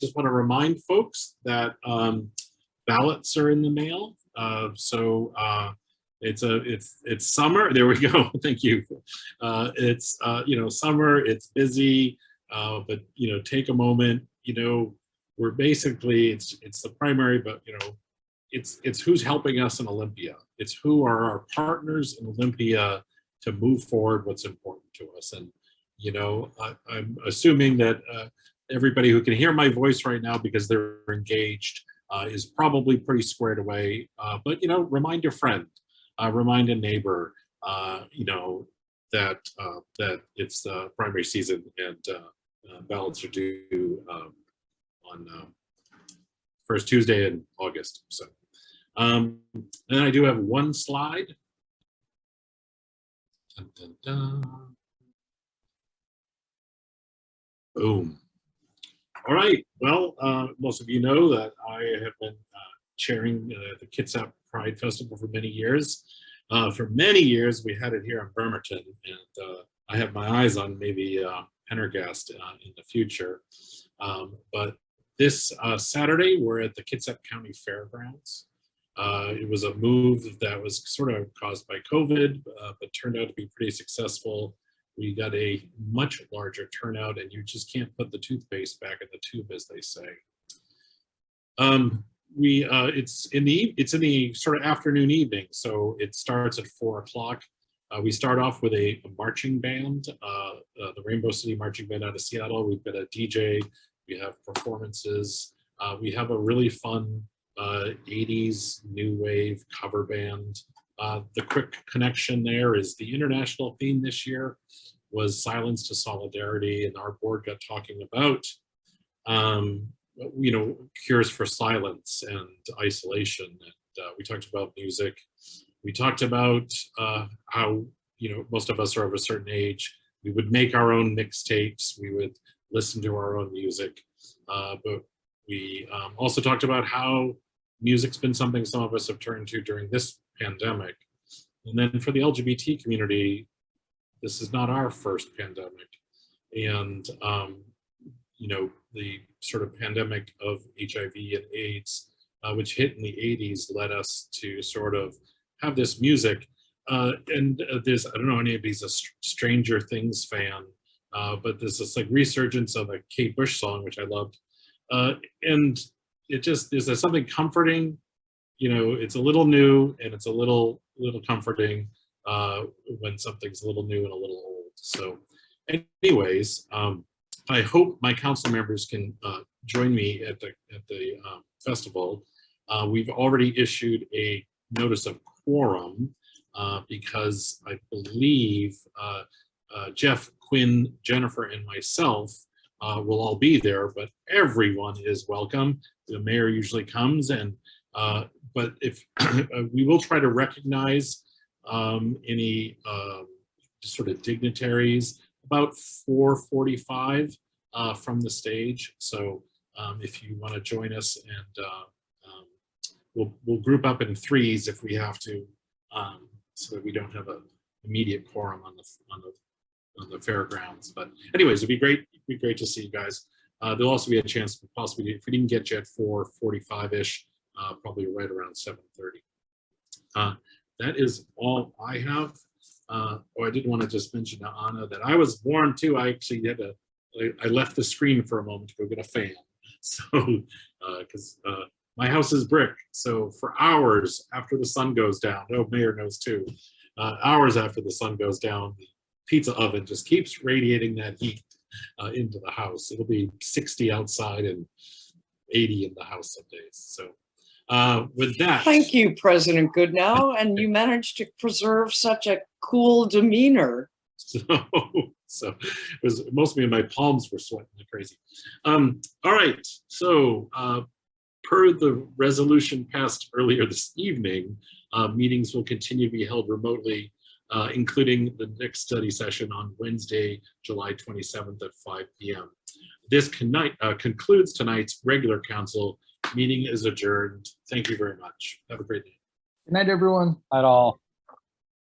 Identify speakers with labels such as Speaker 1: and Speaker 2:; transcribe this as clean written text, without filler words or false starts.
Speaker 1: just want to remind folks that ballots are in the mail. It's summer. There we go. Thank you. It's summer. It's busy, but take a moment. We're basically it's the primary, but it's who's helping us in Olympia. It's who are our partners in Olympia to move forward what's important to us. And I'm assuming that everybody who can hear my voice right now because they're engaged is probably pretty squared away. But remind your friend, remind a neighbor, that it's primary season and ballots are due on first Tuesday in August. So, and then I do have one slide. Dun, dun, dun. Boom. All right. Well, most of you know that I have been chairing the Kitsap Pride Festival for many years. For many years, we had it here in Bremerton, and I have my eyes on maybe Pendergast in the future. But this Saturday, we're at the Kitsap County Fairgrounds. It was a move that was sort of caused by COVID, but turned out to be pretty successful. We got a much larger turnout, and you just can't put the toothpaste back in the tube, as they say. It's in the sort of afternoon evening, so it starts at 4 o'clock. We start off with a marching band, the Rainbow City Marching Band out of Seattle. We've got a DJ. We have performances. We have a really fun 80s new wave cover band. The quick connection there is the international theme this year was Silence to Solidarity, and our board got talking about cures for silence and isolation. And we talked about music. We talked about how most of us are of a certain age. We would make our own mixtapes. We would listen to our own music. But we also talked about how music's been something some of us have turned to during this pandemic. And then for the LGBT community, this is not our first pandemic. And, the sort of pandemic of HIV and AIDS, which hit in the 80s, led us to sort of have this music. There's, I don't know if anybody's a Stranger Things fan, but there's this like resurgence of a Kate Bush song, which I loved. And it just, there's something comforting, it's a little new and it's a little comforting when something's a little new and a little old. So anyways, I hope my council members can join me at the festival. We've already issued a notice of quorum because I believe Jeff, Quinn, Jennifer, and myself will all be there, but everyone is welcome. The mayor usually comes, and but if we will try to recognize any sort of dignitaries about 4:45 from the stage. So if you want to join us, and we'll group up in threes if we have to, so that we don't have an immediate quorum on the fairgrounds. But anyways, it'd be great to see you guys. There'll also be a chance to possibly, if we didn't get you at 4:45-ish, probably right around 7:30. That is all I have. I did want to just mention to Anna that I was born too. I actually I left the screen for a moment to go get a fan. So, because my house is brick. So for hours after the sun goes down, Mayor knows too, hours after the sun goes down, the pizza oven just keeps radiating that heat into the house. It'll be 60 outside and 80 in the house some days. So with that.
Speaker 2: Thank you, President Goodnow. And you managed to preserve such a cool demeanor.
Speaker 1: So it was mostly my palms were sweating like crazy. All right. So per the resolution passed earlier this evening, meetings will continue to be held remotely, including the next study session on Wednesday, July 27th at 5 p.m. This concludes tonight's regular council. Meeting is adjourned. Thank you very much. Have a great day.
Speaker 3: Good night, everyone.
Speaker 4: At all.